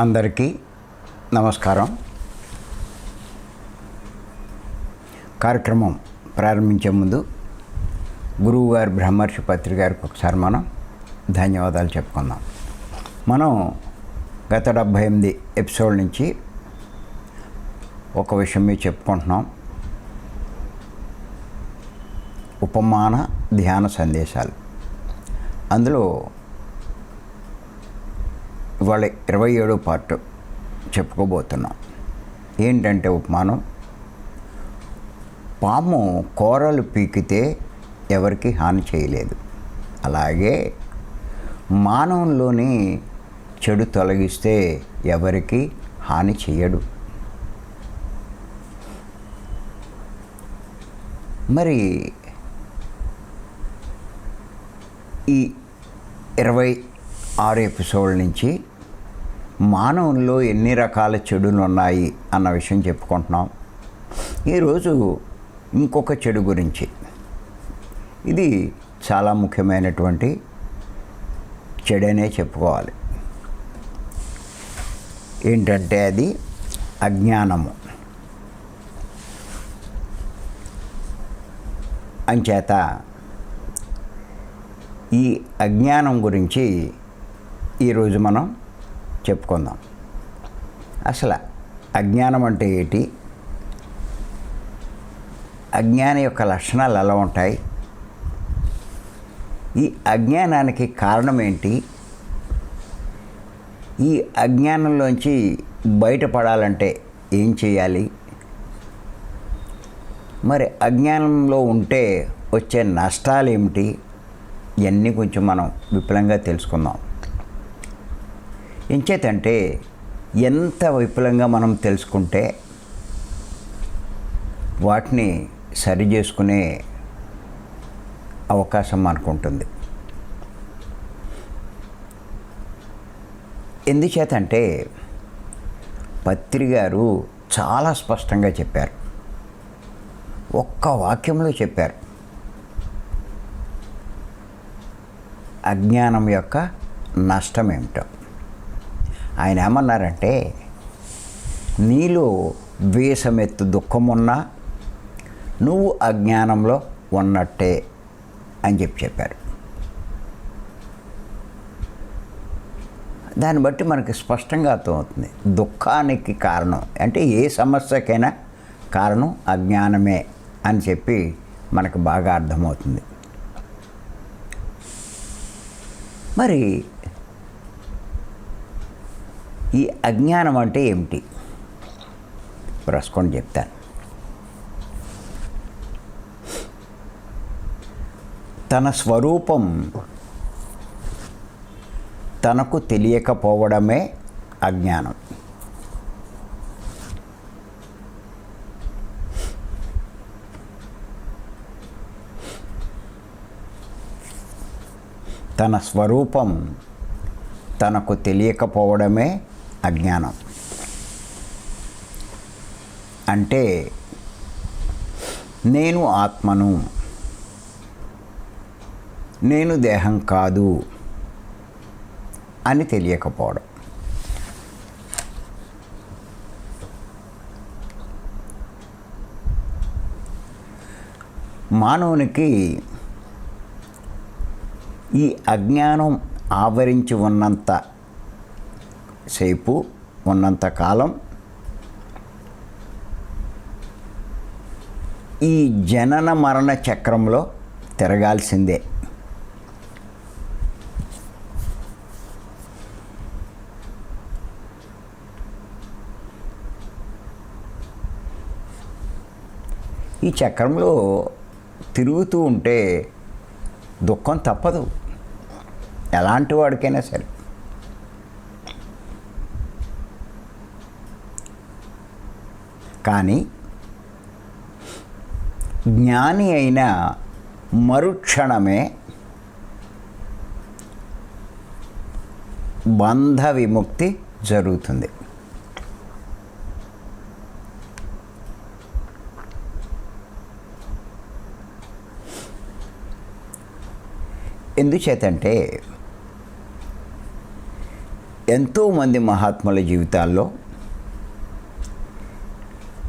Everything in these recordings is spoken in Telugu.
అందరికీ నమస్కారం. కార్యక్రమం ప్రారంభించే ముందు గురువుగారు బ్రహ్మర్షి పత్రి గారికి ఒకసారి మనం ధన్యవాదాలు చెప్పుకుందాం. మనం గత 78 ఎపిసోడ్ నుంచి ఒక విషయం మీద చెప్పుకుంటున్నాం. ఉపమాన ధ్యాన సందేశాలు. అందులో ఇవాళ 27వ పార్ట్ చెప్పుకోబోతున్నాం. ఏంటంటే ఉపమానం, పాము కూరలు పీకితే ఎవరికి హాని చేయలేదు, అలాగే మానవుల్లోని చెడు తొలగిస్తే ఎవరికి హాని చేయడు. మరి ఈ 26 ఎపిసోడ్ నుంచి మానవుల్లో ఎన్ని రకాల చెడులు ఉన్నాయి అన్న విషయం చెప్పుకుంటున్నాం. ఈరోజు ఇంకొక చెడు గురించి. ఇది చాలా ముఖ్యమైనటువంటి చెడనే చెప్పుకోవాలి. ఏంటంటే అది అజ్ఞానము. అంచేత ఈ అజ్ఞానం గురించి ఈరోజు మనం చెప్పుకుందాం. అసలు అజ్ఞానం అంటే ఏంటి, అజ్ఞానం యొక్క లక్షణాలు ఎలా ఉంటాయి, ఈ అజ్ఞానానికి కారణం ఏంటి, ఈ అజ్ఞానంలోంచి బయటపడాలంటే ఏం చేయాలి, మరి అజ్ఞానంలో ఉంటే వచ్చే నష్టాలు ఏమిటి, ఇవన్నీ కొంచెం మనం విపులంగా తెలుసుకుందాం. ఎంచేతంటే ఎంత విపులంగా మనం తెలుసుకుంటే వాటిని సరి చేసుకునే అవకాశం మనకు ఉంటుంది. ఎందుచేతంటే పత్రి గారు చాలా స్పష్టంగా చెప్పారు, ఒక్క వాక్యంలో చెప్పారు. అజ్ఞానం యొక్క నష్టం ఏమిటో ఆయన ఏమన్నారంటే, నీలో వేసమెత్తు దుఃఖమున్నా నువ్వు అజ్ఞానంలో ఉన్నట్టే అని చెప్పారు. దాన్ని బట్టి మనకి స్పష్టంగా అర్థమవుతుంది, దుఃఖానికి కారణం అంటే ఏ సమస్యకైనా కారణం అజ్ఞానమే అని చెప్పి మనకు బాగా అర్థమవుతుంది. మరి ఈ అజ్ఞానం అంటే ఏమిటి రాసుకొని చెప్తాను. తన స్వరూపం తనకు తెలియకపోవడమే అజ్ఞానం. తన స్వరూపం తనకు తెలియకపోవడమే అజ్ఞానం. అంటే నేను ఆత్మను, నేను దేహం కాదు అని తెలియకపోవడం. మానవునికి ఈ అజ్ఞానం ఆవరించి ఉన్నంత సేపు, ఉన్నంత కాలం ఈ జనన మరణ చక్రంలో తిరగాల్సిందే. ఈ చక్రంలో తిరుగుతూ ఉంటే దుఃఖం తప్పదు, ఎలాంటి వాడికైనా సరే. కానీ జ్ఞాని అయిన మరుక్షణమే బంధ విముక్తి జరుగుతుంది. ఎందుచేతంటే ఎంతోమంది మహాత్ముల జీవితాల్లో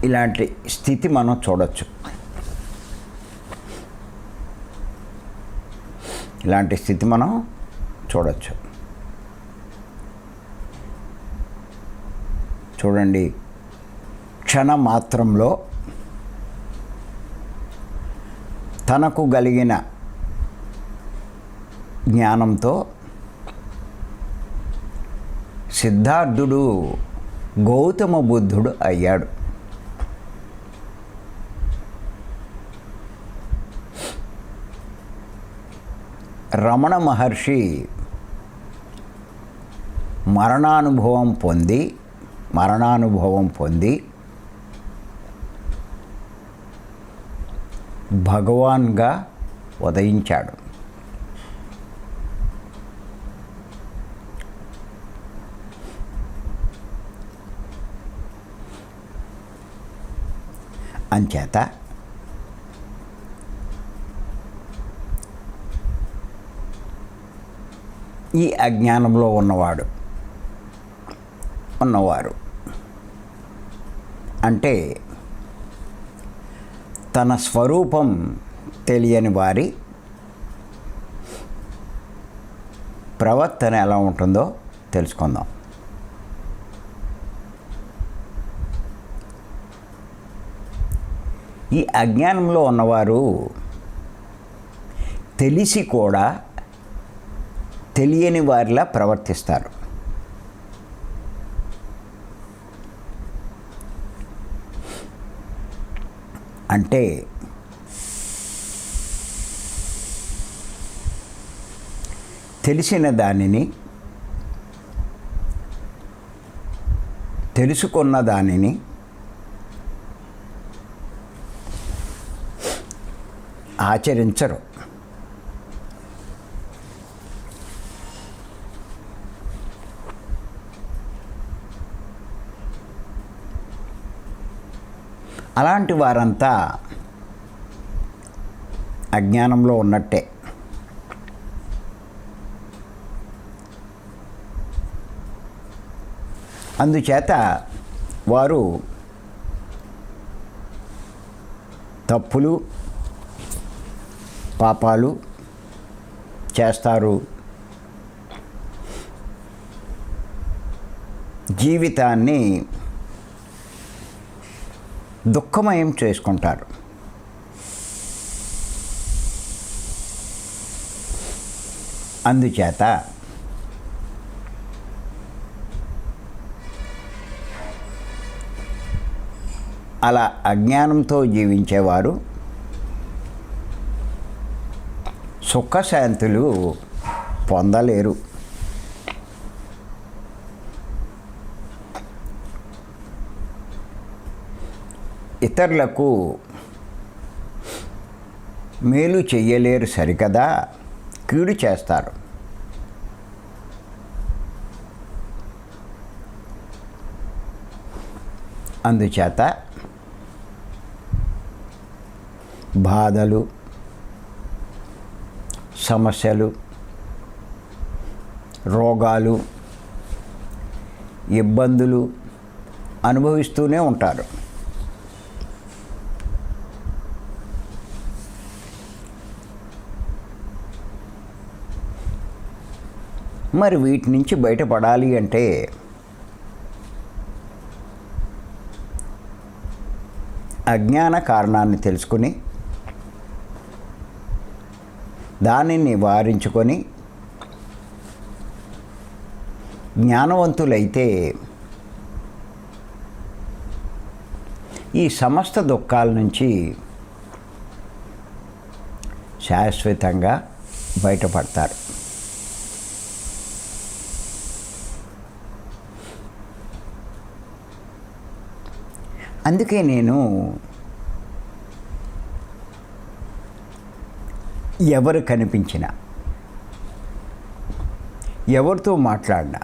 ఇలాంటి స్థితి మనం చూడొచ్చు. ఇలాంటి స్థితి మనం చూడొచ్చు. చూడండి, క్షణమాత్రంలో తనకు కలిగిన జ్ఞానంతో సిద్ధార్థుడు గౌతమ బుద్ధుడు అయ్యాడు. రమణ మహర్షి మరణానుభవం పొంది భగవాన్గా ఉదయించాడు. అంచేత ఈ అజ్ఞానంలో ఉన్నవారు అంటే తన స్వరూపం తెలియని వారి ప్రవర్తన ఎలా ఉంటుందో తెలుసుకుందాం. ఈ అజ్ఞానంలో ఉన్నవారు తెలిసి కూడా తెలియని వారిలా ప్రవర్తిస్తారు. అంటే తెలిసిన దానిని, తెలుసుకున్న దానిని ఆచరించరు. అలాంటి వారంతా అజ్ఞానంలో ఉన్నట్టే. అందుచేత వారు తప్పులు పాపాలు చేస్తారు. జీవితాన్ని దుఃఖమయం చేసుకుంటారు. అందుచేత అలా అజ్ఞానంతో జీవించేవారు సుఖశాంతులు పొందలేరు. ఇతరులకు మేలు చెయ్యలేరు సరికదా, కీడు చేస్తారు. అందుచేత బాధలు, సమస్యలు, రోగాలు, ఇబ్బందులు అనుభవిస్తూనే ఉంటారు. మరి వీటి నుంచి బయటపడాలి అంటే అజ్ఞాన కారణాన్ని తెలుసుకుని దానిని నివారించుకొని జ్ఞానవంతులైతే ఈ సమస్త దుఃఖాల నుంచి శాశ్వతంగా బయటపడతారు. అందుకే నేను ఎవరు కనిపించినా, ఎవరితో మాట్లాడినా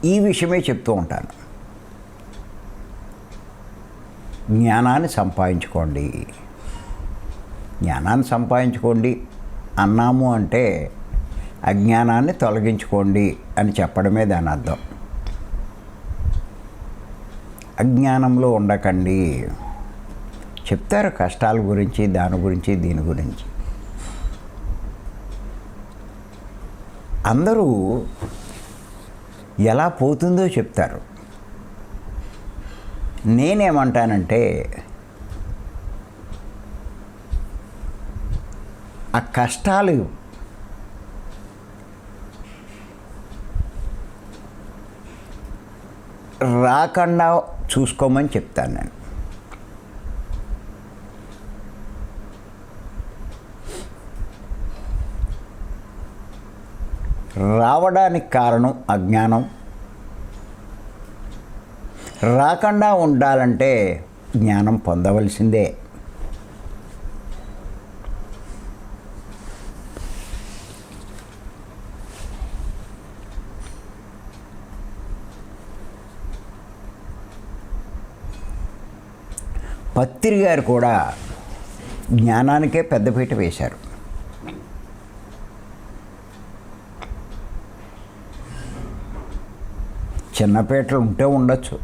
ఈ విషయమే చెప్తూ ఉంటాను. జ్ఞానాన్ని సంపాదించుకోండి. జ్ఞానాన్ని సంపాదించుకోండి అన్నాము అంటే అజ్ఞానాన్ని తొలగించుకోండి అని చెప్పడమే దాని అర్థం. అజ్ఞానంలో ఉండకండి చెప్తారు, కష్టాల గురించి, దాని గురించి, దీని గురించి. అందరూ ఎలా పోతుందో చెప్తారు. నేనేమంటానంటే ఆ కష్టాలు రాకుండా చూసుకోమని చెప్తాను నేను. రావడానికి కారణం అజ్ఞానం. రాకుండా ఉండాలంటే జ్ఞానం పొందవలసిందే. పత్రి గారు కూడా జ్ఞానానికే పెద్దపీట వేశారు. చిన్నపేటలు ఉంటే ఉండొచ్చు,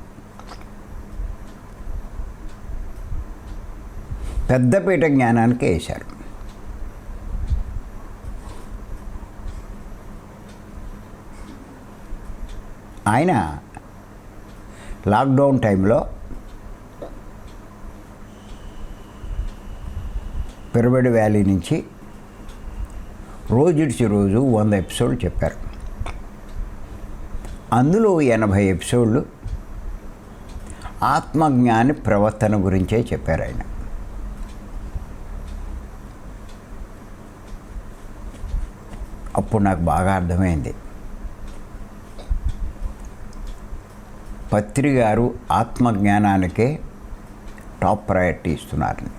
పెద్దపీట జ్ఞానానికే వేశారు. ఆయన లాక్డౌన్ టైంలో పిరమిడ్ వ్యాలీ నుంచి రోజుడిచి రోజు 100 ఎపిసోడ్లు చెప్పారు. అందులో 80 ఎపిసోడ్లు ఆత్మజ్ఞాని ప్రవర్తన గురించే చెప్పారు ఆయన. అప్పుడు నాకు బాగా అర్థమైంది, పత్రి గారు ఆత్మజ్ఞానానికే టాప్ ప్రయారిటీ ఇస్తున్నారని.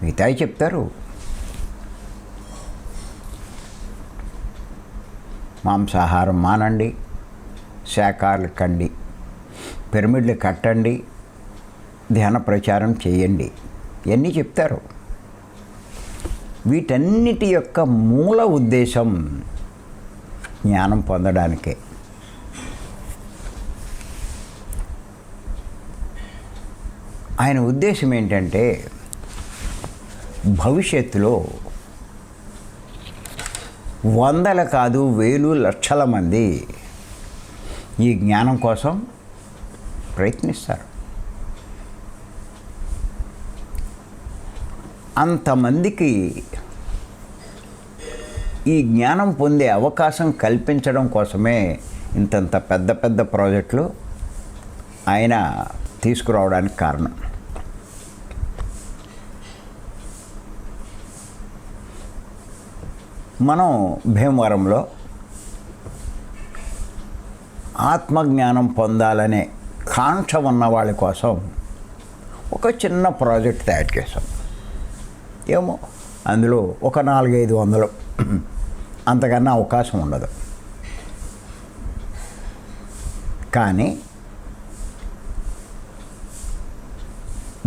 మిగతాయి చెప్తారు, మాంసాహారం మానండి, శాఖాలు కండి, పిరమిడ్లు కట్టండి, ధ్యాన ప్రచారం చేయండి, ఇవన్నీ చెప్తారు. వీటన్నిటి యొక్క మూల ఉద్దేశం జ్ఞానం పొందడానికే. ఆయన ఉద్దేశం ఏంటంటే భవిష్యత్తులో వందల కాదు, వేలు, లక్షల మంది ఈ జ్ఞానం కోసం ప్రయత్నిస్తారు. అంతమందికి ఈ జ్ఞానం పొందే అవకాశం కల్పించడం కోసమే ఇంతంత పెద్ద పెద్ద ప్రాజెక్టులు ఆయన తీసుకురావడానికి కారణం. మనం భీమవరంలో ఆత్మజ్ఞానం పొందాలనే కాంక్ష ఉన్న వాళ్ళ కోసం ఒక చిన్న ప్రాజెక్ట్ తయారు చేసాం. ఏమో అందులో ఒక 400-500 అంతకన్నా అవకాశం ఉండదు. కానీ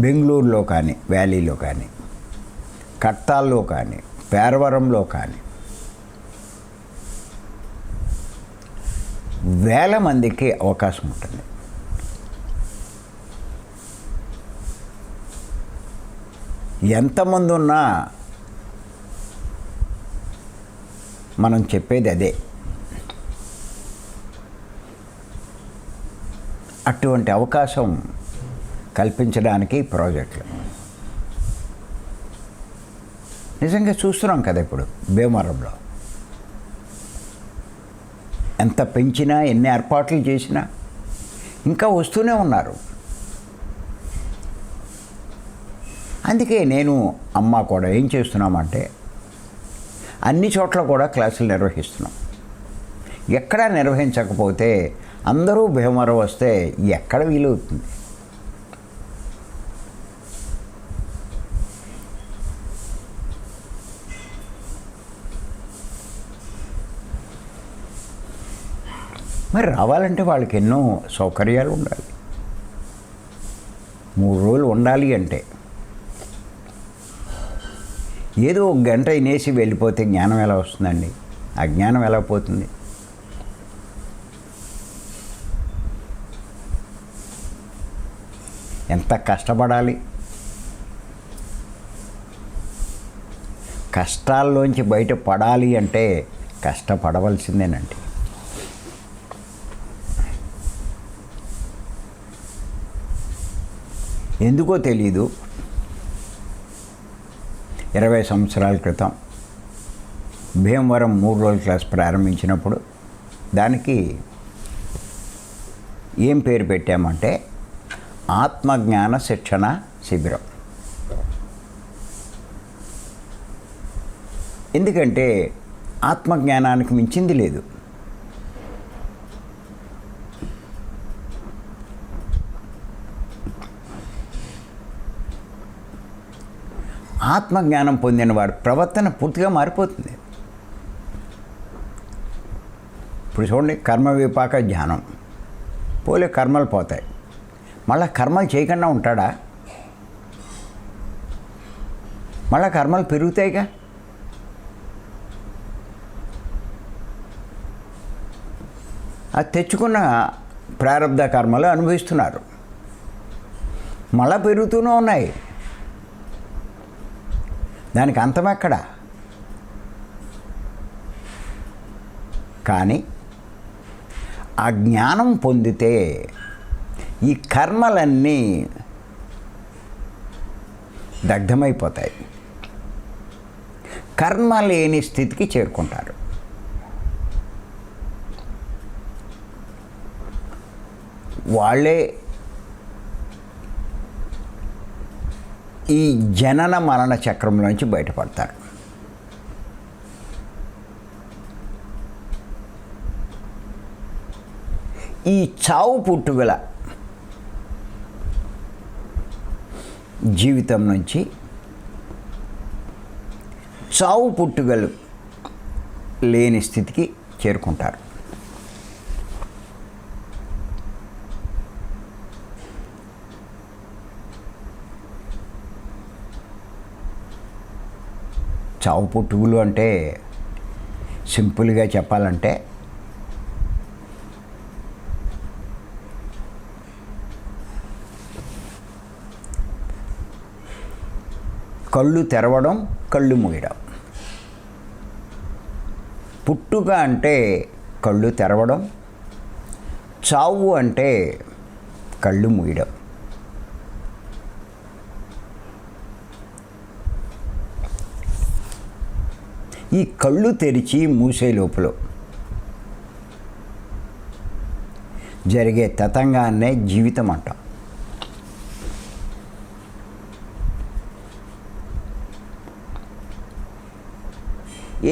బెంగళూరులో కానీ, వ్యాలీలో కానీ, కట్టాల్లో కానీ, పేరవరంలో కానీ వేల మందికి అవకాశం ఉంటుంది. ఎంతమంది ఉన్నా మనం చెప్పేది అదే. అటువంటి అవకాశం కల్పించడానికి ప్రాజెక్టులు నిజంగా చూస్తున్నాం కదా. ఇప్పుడు భీమవరంలో ఎంత పెంచినా, ఎన్ని ఏర్పాట్లు చేసినా ఇంకా వస్తూనే ఉన్నారు. అందుకే నేను అమ్మ కూడా ఏం చేస్తున్నామంటే అన్ని చోట్ల కూడా క్లాసులు నిర్వహిస్తున్నాం. ఎక్కడా నిర్వహించకపోతే అందరూ భీమవరం వస్తే ఎక్కడ వీలవుతుంది? మరి రావాలంటే వాళ్ళకి ఎన్నో సౌకర్యాలు ఉండాలి. 3 రోజులు ఉండాలి అంటే ఏదో ఒక గంట వినేసి వెళ్ళిపోతే జ్ఞానం ఎలా వస్తుందండి? అజ్ఞానం ఎలా పోతుంది? ఎంత కష్టపడాలి? కష్టాల్లోంచి బయటపడాలి అంటే కష్టపడవలసిందేనండి. ఎందుకో తెలీదు, 20 సంవత్సరాల క్రితం భీమవరం 3 రోజుల క్లాస్ ప్రారంభించినప్పుడు దానికి ఏం పేరు పెట్టామంటే ఆత్మజ్ఞాన శిక్షణ శిబిరం. ఎందుకంటే ఆత్మజ్ఞానానికి మించింది లేదు. ఆత్మజ్ఞానం పొందిన వారి ప్రవర్తన పూర్తిగా మారిపోతుంది. ఇప్పుడు చూడండి, కర్మ విపాక జ్ఞానం పోలే, కర్మలు పోతాయి. మళ్ళీ కర్మలు చేయకుండా ఉంటాడా? మళ్ళీ కర్మలు పెరుగుతాయిగా. అది తెచ్చుకున్న ప్రారబ్ధ కర్మలు అనుభవిస్తున్నారు, మళ్ళా పెరుగుతూనే ఉన్నాయి. దానికి అంతం ఎక్కడ? కానీ ఆ జ్ఞానం పొందితే ఈ కర్మలన్నీ దగ్ధమైపోతాయి, కర్మ లేని స్థితికి చేరుకుంటారు. వాళ్ళే ఈ జనన మరణ చక్రంలోంచి బయటపడతారు. ఈ చావు పుట్టుగల జీవితం నుంచి చావు పుట్టుగలు లేని స్థితికి చేరుకుంటారు. చావు పుట్టుగులు అంటే సింపుల్గా చెప్పాలంటే కళ్ళు తెరవడం, కళ్ళు మూయడం. పుట్టుక అంటే కళ్ళు తెరవడం, చావు అంటే కళ్ళు మూయడం. ఈ కళ్ళు తెరిచి మూసే లోపల జరిగే తతంగాన్నే జీవితం అంటాం.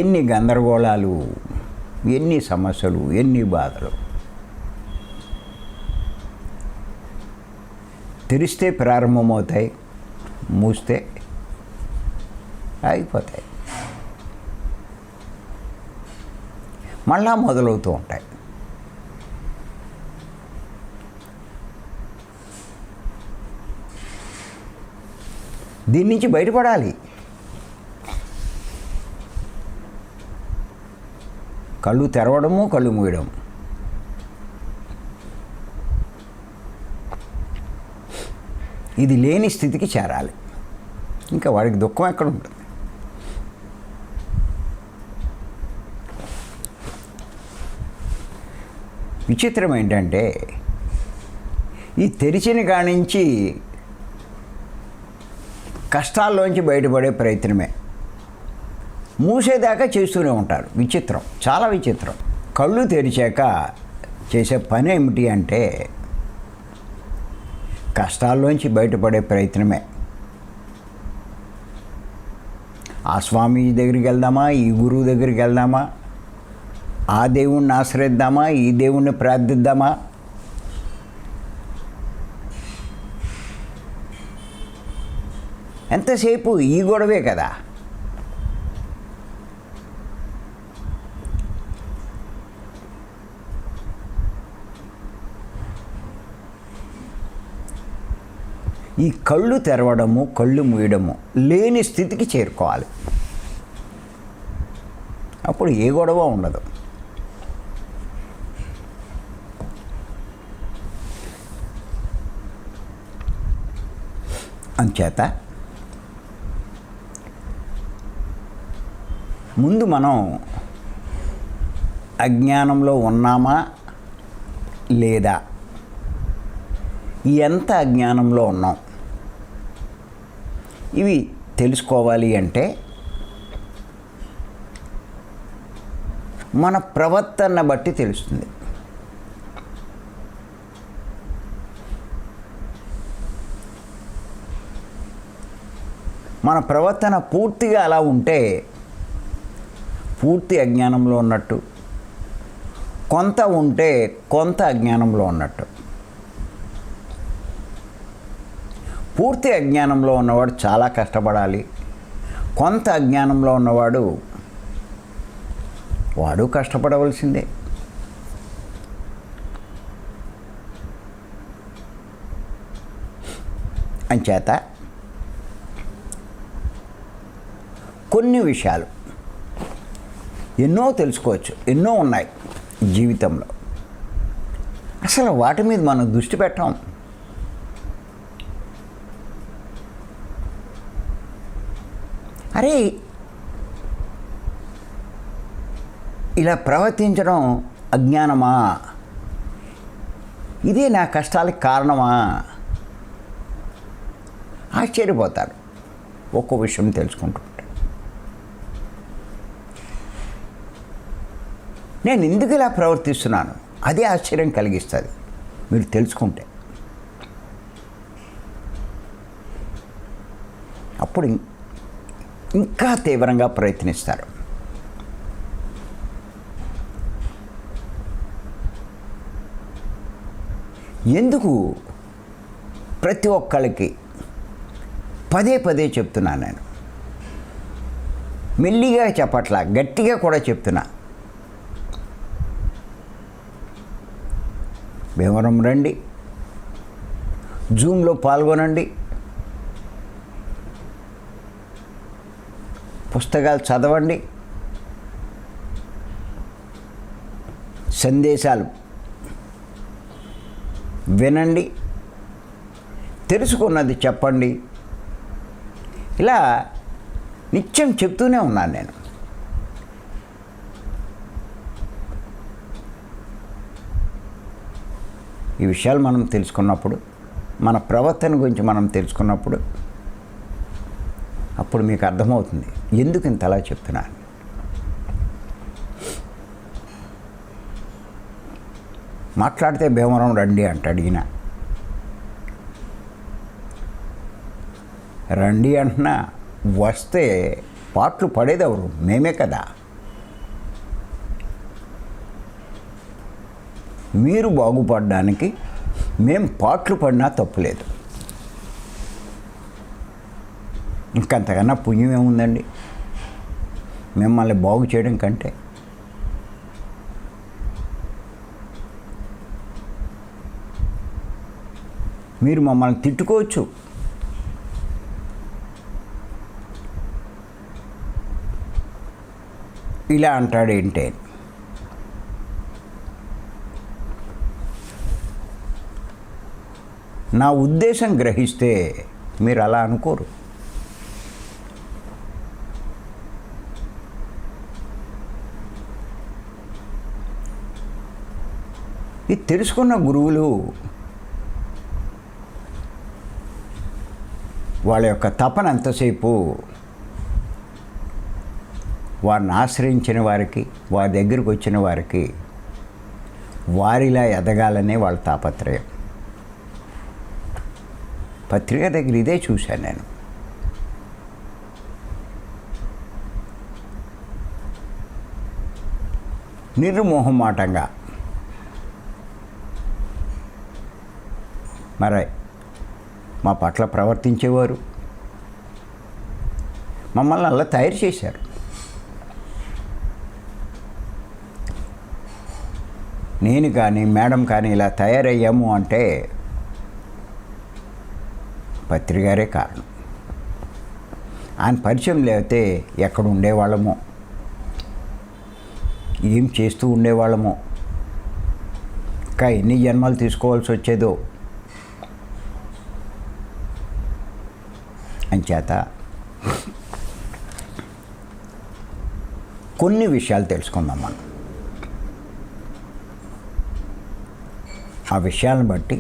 ఎన్ని గందరగోళాలు, ఎన్ని సమస్యలు, ఎన్ని బాధలు. తెరిస్తే ప్రారంభమవుతాయి, మూస్తే ఆగిపోతాయి, మళ్ళా మొదలవుతూ ఉంటాయి. దీని నుంచి బయటపడాలి. కళ్ళు తెరవడము, కళ్ళు మూయడం. ఇది లేని స్థితికి చేరాలి. ఇంకా వాడికి దుఃఖం ఎక్కడ ఉంటుంది? విచిత్రం ఏంటంటే ఈ తెరిచిన కానించి కష్టాల్లోంచి బయటపడే ప్రయత్నమే, మూసేదాకా చేస్తూనే ఉంటారు. విచిత్రం, చాలా విచిత్రం. కళ్ళు తెరిచాక చేసే పని ఏమిటి అంటే కష్టాల్లోంచి బయటపడే ప్రయత్నమే. ఆ స్వామి దగ్గరికి వెళ్దామా, ఈ గురువు దగ్గరికి వెళ్దామా, ఆ దేవుణ్ణి ఆశ్రయిద్దామా, ఈ దేవుణ్ణి ప్రార్థిద్దామా, ఎంతసేపు ఈ గొడవే కదా. ఈ కళ్ళు తెరవడము, కళ్ళు మూయడము లేని స్థితికి చేరుకోవాలి. అప్పుడు ఏ గొడవ ఉండదు. అంచేత ముందు మనం అజ్ఞానంలో ఉన్నామా లేదా, ఎంత అజ్ఞానంలో ఉన్నాం, ఇవి తెలుసుకోవాలి అంటే మన ప్రవర్తన బట్టి తెలుస్తుంది. మన ప్రవర్తన పూర్తిగా అలా ఉంటే పూర్తి అజ్ఞానంలో ఉన్నట్టు, కొంత ఉంటే కొంత అజ్ఞానంలో ఉన్నట్టు. పూర్తి అజ్ఞానంలో ఉన్నవాడు చాలా కష్టపడాలి, కొంత అజ్ఞానంలో ఉన్నవాడు కష్టపడవలసిందే. అంచేత కొన్ని విషయాలు ఎన్నో తెలుసుకోవచ్చు, ఎన్నో ఉన్నాయి జీవితంలో. అసలు వాటి మీద మనం దృష్టి పెట్టాం. అరే, ఇలా ప్రవర్తించడం అజ్ఞానమా, ఇదే నా కష్టాలకు కారణమా, ఆశ్చర్యపోతారు ఒక్కో విషయం తెలుసుకుంటుంటే. నేను ఎందుకు ఇలా ప్రవర్తిస్తున్నాను, అదే ఆశ్చర్యం కలిగిస్తుంది మీరు తెలుసుకుంటే. అప్పుడు ఇంకా తీవ్రంగా ప్రయత్నిస్తారు. ఎందుకు ప్రతి ఒక్కరికి పదే పదే చెప్తున్నాను నేను, మెల్లిగా చెప్పట్లా, గట్టిగా కూడా చెప్తున్నా. భీమవరం రండి, జూమ్లో పాల్గొనండి, పుస్తకాలు చదవండి, సందేశాలు వినండి, తెలుసుకున్నది చెప్పండి. ఇలా నిత్యం చెప్తూనే ఉన్నాను నేను. ఈ విషయాలు మనం తెలుసుకున్నప్పుడు, మన ప్రవర్తన గురించి మనం తెలుసుకున్నప్పుడు అప్పుడు మీకు అర్థమవుతుంది ఎందుకు ఇంతలా చెప్తున్నాను. మాట్లాడితే భీమవరం రండి అంట అడిగినా, రండి అంటున్నా, వస్తే పాటలు పడేది ఎవరు? మేమే కదా. మీరు బాగుపడడానికి మేము పాటలు పడినా తప్పులేదు. ఇంకంతకన్నా పుణ్యం ఏముందండి మిమ్మల్ని బాగు చేయడం కంటే. మీరు మమ్మల్ని తిట్టుకోవచ్చు, ఇలా అంటాడేంటే. నా ఉద్దేశం గ్రహిస్తే మీరు అలా అనుకోరు. ఇది తెలుసుకున్న గురువులు వాళ్ళ యొక్క తపన ఎంతసేపు వారిని ఆశ్రయించిన వారికి, వారి దగ్గరికి వచ్చిన వారికి వారిలా ఎదగాలనే వాళ్ళ తాపత్రయం. పత్రిక దగ్గర ఇదే చూశాను నేను. నిర్మోహమాటంగా మరి మా పట్ల ప్రవర్తించేవారు, మమ్మల్ని అలా తయారు చేశారు. నేను కానీ మేడం కానీ ఇలా తయారయ్యాము అంటే పత్రికారే కారణం. ఆయన పరిచయం లేకపోతే ఎక్కడ ఉండేవాళ్ళమో. ఏం చేస్తూ ఉండేవాళ్ళమో, ఇంకా ఎన్ని జన్మలు తీసుకోవాల్సి వచ్చేదో. అంచేత కొన్ని విషయాలు తెలుసుకుందాం మనం. ఆ విషయాలను బట్టి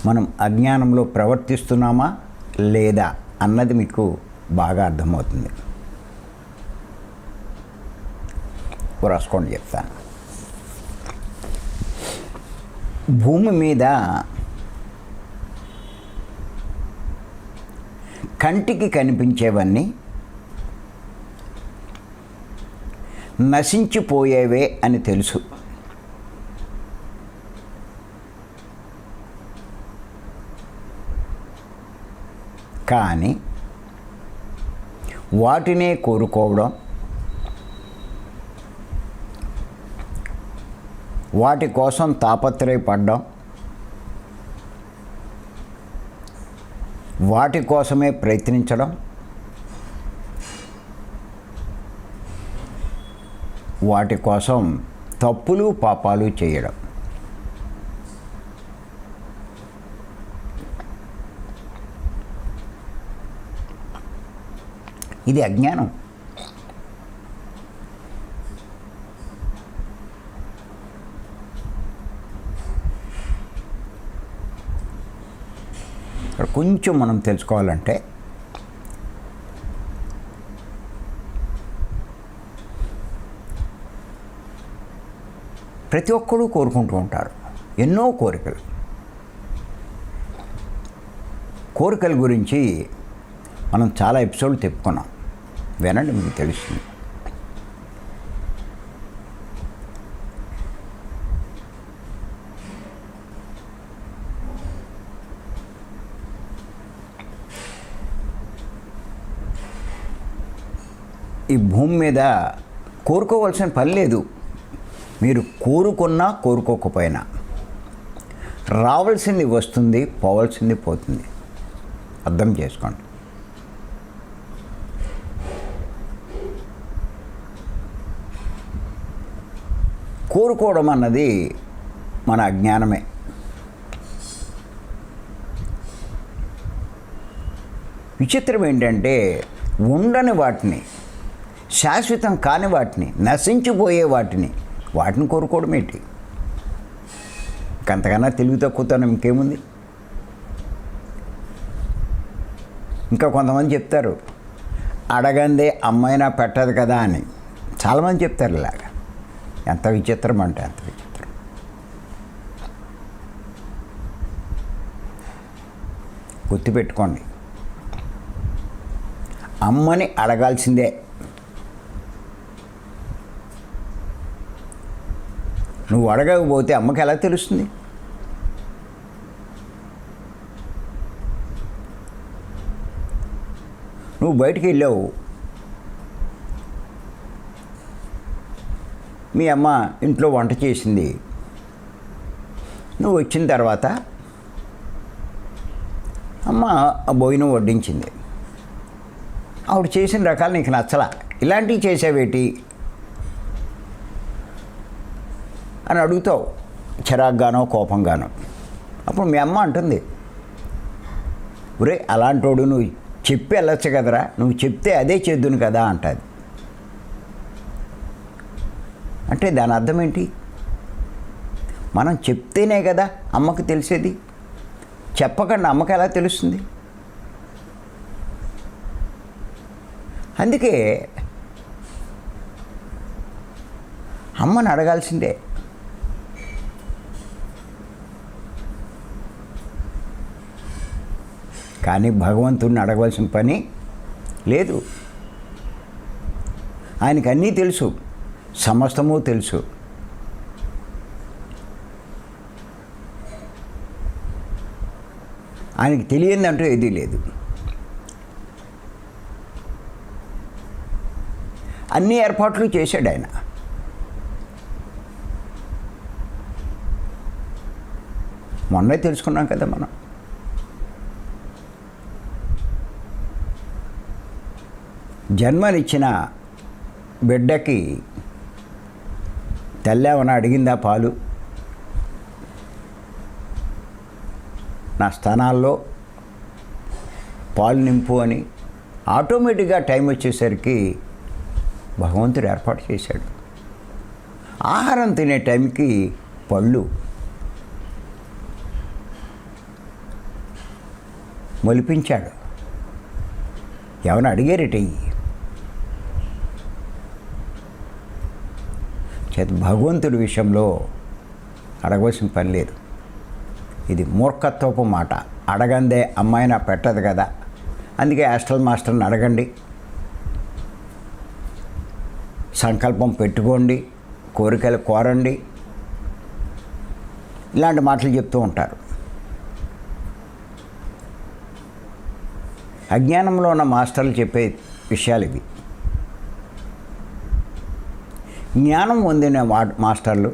మనం అజ్ఞానంలో ప్రవర్తిస్తున్నామా లేదా అన్నది మీకు బాగా అర్థమవుతుంది. రాసుకోండి, చెప్తాను. భూమి మీద కంటికి కనిపించేవన్నీ నశించిపోయేవే అని తెలుసు. కానీ వాటినే కోరుకోవడం, వాటి కోసం తాపత్రయపడడం, వాటి కోసమే ప్రయత్నించడం, వాటి కోసం తప్పులు పాపాలు చేయడం, ఇది అజ్ఞానం. ఇక్కడ కొంచెం మనం తెలుసుకోవాలంటే, ప్రతి ఒక్కరూ కోరుకుంటూ ఉంటారు ఎన్నో కోరికలు. కోరికల గురించి మనం చాలా ఎపిసోడ్లు చెప్పుకున్నాం, వినండి, మీకు తెలుస్తుంది. ఈ భూమి మీద కోరుకోవాల్సిన పని లేదు. మీరు కోరుకున్నా కోరుకోకపోయినా రావాల్సింది వస్తుంది, పోవాల్సింది పోతుంది. అర్థం చేసుకోండి. కోరుకోవడం అన్నది మన అజ్ఞానమే. విచిత్రం ఏంటంటే, ఉండని వాటిని, శాశ్వతం కాని వాటిని, నశించిపోయే వాటిని కోరుకోవడం ఏంటి? అంతకన్నా తెలివి తక్కువతనం ఇంకేముంది? ఇంకా కొంతమంది చెప్తారు, అడగందే అమ్మైనా పెట్టదు కదా అని. చాలామంది చెప్తారు ఇలాగా. ఎంత విచిత్రం అంటే అంత విచిత్రం. గుర్తుపెట్టుకోండి, అమ్మని అడగాల్సిందే. నువ్వు అడగకపోతే అమ్మకి ఎలా తెలుస్తుంది? నువ్వు బయటికి వెళ్ళావు, మీ అమ్మ ఇంట్లో వంట చేసింది, నువ్వు వచ్చిన తర్వాత అమ్మ భోజనం వడ్డించింది, ఆవిడ చేసిన రకాలు నీకు నచ్చలా, ఇలాంటివి చేసావేటి అని అడుగుతావు, చిరాగ్గానో కోపంగానో. అప్పుడు మీ అమ్మ అంటుంది, ఒరే అలాంటోడు నువ్వు చెప్పి వెళ్ళొచ్చు కదరా, నువ్వు చెప్తే అదే చేద్దును కదా అంటుంది. అంటే దాని అర్థం ఏంటి? మనం చెప్తేనే కదా అమ్మకి తెలిసేది, చెప్పకుండా అమ్మకి ఎలా తెలుస్తుంది? అందుకే అమ్మని అడగాల్సిందే. కానీ భగవంతుడిని అడగవలసిన పని లేదు. ఆయనకి అన్నీ తెలుసు, సమస్తము తెలుసు. ఆయనకి తెలియదంటూ ఏదీ లేదు. అన్ని ఏర్పాట్లు చేశాడు ఆయన. మొన్నే తెలుసుకున్నాం కదా మనం. జన్మనిచ్చిన బిడ్డకి తల్లి ఏమైనా అడిగిందా పాలు? నా స్థానాల్లో పాలు నింపు అని ఆటోమేటిక్గా టైం వచ్చేసరికి భగవంతుడు ఏర్పాటు చేశాడు. ఆహారం తినే టైంకి పళ్ళు మొలిపించాడు. ఏమైనా అడిగారేటయ్యి చేత భగవంతుడి విషయంలో అడగవలసిన పని లేదు. ఇది మూర్ఖత్వపు మాట. అడగందే అమ్మాయినా పెట్టదు కదా. అందుకే హాస్టల్ మాస్టర్ని అడగండి, సంకల్పం పెట్టుకోండి, కోరికలు కోరండి, ఇలాంటి మాటలు చెప్తూ ఉంటారు. అజ్ఞానంలో ఉన్న మాస్టర్లు చెప్పే విషయాలు ఇవి. జ్ఞానం పొందిన మాస్టర్లు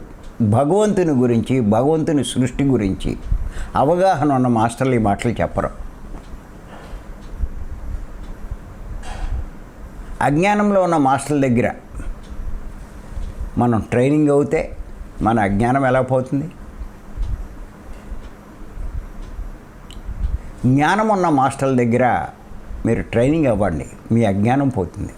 భగవంతుని గురించి, భగవంతుని సృష్టి గురించి అవగాహన ఉన్న మాస్టర్లు ఈ మాటలు చెప్పరు. అజ్ఞానంలో ఉన్న మాస్టర్ల దగ్గర మనం ట్రైనింగ్ అవుతే మన అజ్ఞానం ఎలా పోతుంది? జ్ఞానం ఉన్న మాస్టర్ల దగ్గర మీరు ట్రైనింగ్ అవ్వండి, మీ అజ్ఞానం పోతుంది.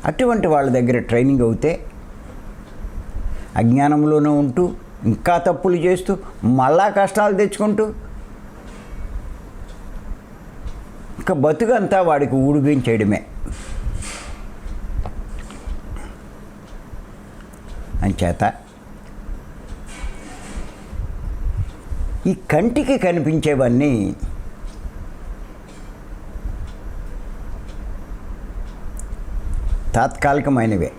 అటువంటి వాళ్ళ దగ్గర ట్రైనింగ్ అవుతే అజ్ఞానంలోనే ఉంటూ ఇంకా తప్పులు చేస్తూ మళ్ళా కష్టాలు తెచ్చుకుంటూ ఇంకా బతుకంతా వాడికి ఊడిపించేయడమే. అంచేత ఈ కంటికి కనిపించేవన్నీ తాత్కాలికమైనవే.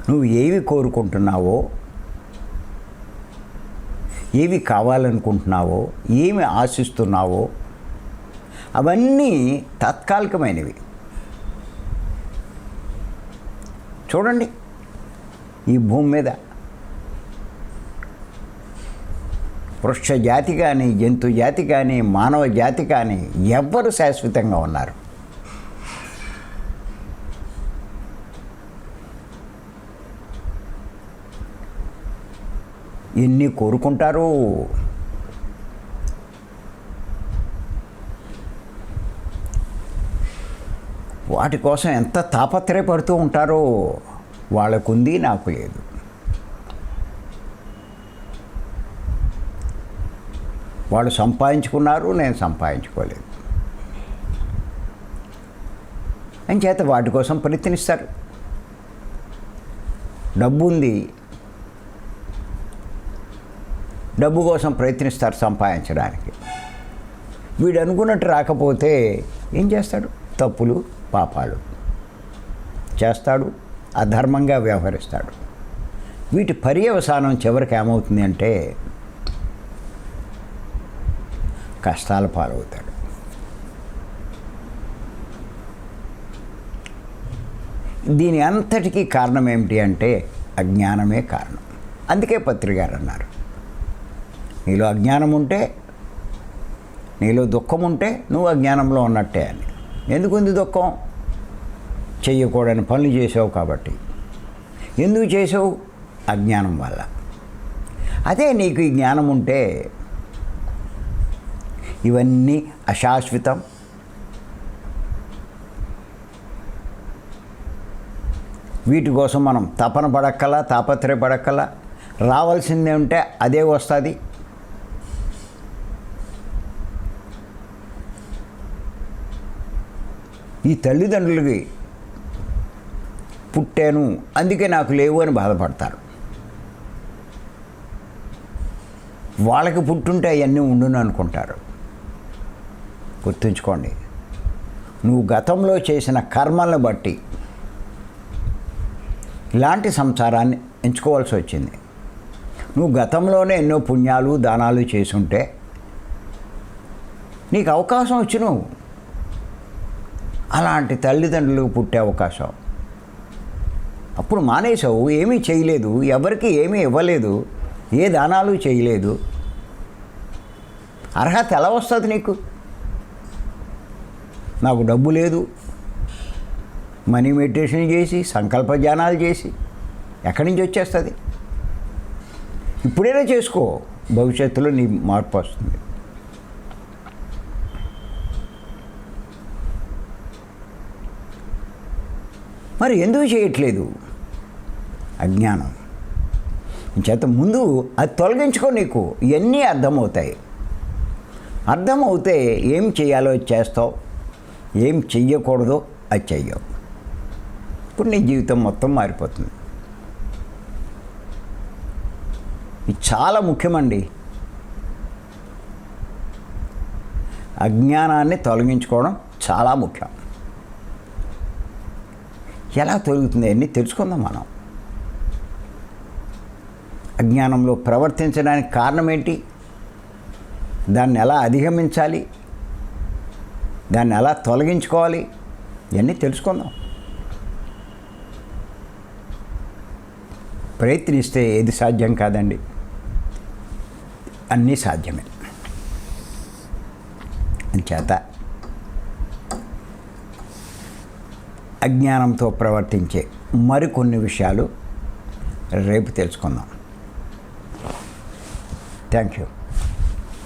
నువ్వు ఏవి కోరుకుంటున్నావో, ఏవి కావాలనుకుంటున్నావో, ఏమి ఆశిస్తున్నావో అవన్నీ తాత్కాలికమైనవి. చూడండి, ఈ భూమి మీద వృక్ష జాతి కానీ, జంతు జాతి కానీ, మానవ జాతి కానీ ఎవ్వరు శాశ్వతంగా ఉన్నారు. ఎన్ని కోరుకుంటారు. వాటి కోసం ఎంత తాపత్రయపడుతూ ఉంటారో. వాళ్ళకుంది, నాకు లేదు. వాళ్ళు సంపాదించుకున్నారు, నేను సంపాదించుకోలేదు. అంచేత వాటి కోసం ప్రయత్నిస్తారు. డబ్బు ఉంది, డబ్బు కోసం ప్రయత్నిస్తారు సంపాదించడానికి. వీడు అనుకున్నట్టు రాకపోతే ఏం చేస్తాడు? తప్పులు, పాపాలు చేస్తాడు, అధర్మంగా వ్యవహరిస్తాడు. వీటి పర్యవసానం చివరికి ఏమవుతుంది అంటే కష్టాల పాలవుతాడు. దీని అంతటికీ కారణం ఏమిటి అంటే అజ్ఞానమే కారణం. అందుకే పత్రికారు అన్నారు, నీలో అజ్ఞానం ఉంటే, నీలో దుఃఖం ఉంటే నువ్వు అజ్ఞానంలో ఉన్నట్టే అని. ఎందుకుంది దుఃఖం? చెయ్యకూడని పనులు చేసావు కాబట్టి. ఎందుకు చేసావు? అజ్ఞానం వల్ల. అదే నీకు ఈ జ్ఞానం ఉంటే ఇవన్నీ అశాశ్వతం, వీటి కోసం మనం తపన పడక్కలా, తాపత్రయపడక్కలా. రావాల్సిందే ఉంటే అదే వస్తుంది. ఈ తల్లిదండ్రులకి పుట్టాను అందుకే నాకు లేవు అని బాధపడతారు. వాళ్ళకి పుట్టుంటే అవన్నీ ఉండును అనుకుంటారు. గుర్తుంచుకోండి, నువ్వు గతంలో చేసిన కర్మలను బట్టి ఇలాంటి సంసారాన్ని ఎంచుకోవాల్సి వచ్చింది. నువ్వు గతంలోనే ఎన్నో పుణ్యాలు, దానాలు చేసుంటే నీకు అవకాశం వచ్చి నువ్వు అలాంటి తల్లిదండ్రులకు పుట్టే అవకాశం. అప్పుడు మానేసావు, ఏమీ చేయలేదు, ఎవరికి ఏమీ ఇవ్వలేదు, ఏ దానాలు చేయలేదు. అర్హత ఎలా వస్తుంది నీకు? నాకు డబ్బు లేదు, మనీ మెడిటేషన్ చేసి సంకల్ప ధ్యానాలు చేసి ఎక్కడి నుంచి వచ్చేస్తుంది? ఇప్పుడైనా చేసుకో, భవిష్యత్తులో నీ మార్పు వస్తుంది. మరి ఎందుకు చేయట్లేదు? అజ్ఞానం చేత. ముందు అది తొలగించుకో, నీకు ఇవన్నీ అర్థమవుతాయి. అర్థమవుతే ఏం చేయాలో చేస్తావు, ఏం చెయ్యకూడదో అది చెయ్యవు. ఇప్పుడు నీ జీవితం మొత్తం మారిపోతుంది. ఇది చాలా ముఖ్యమండి. అజ్ఞానాన్ని తొలగించుకోవడం చాలా ముఖ్యం. ఎలా తొలుగుతుంది అన్నీ తెలుసుకుందాం మనం. అజ్ఞానంలో ప్రవర్తించడానికి కారణం ఏంటి, దాన్ని ఎలా అధిగమించాలి, దాన్ని ఎలా తొలగించుకోవాలి, ఇవన్నీ తెలుసుకుందాం. ప్రయత్నిస్తే ఏది సాధ్యం కాదండి, అన్నీ సాధ్యమే. అంచేత అజ్ఞానంతో ప్రవర్తించే మరికొన్ని విషయాలు రేపు తెలుసుకుందాం. Thank you.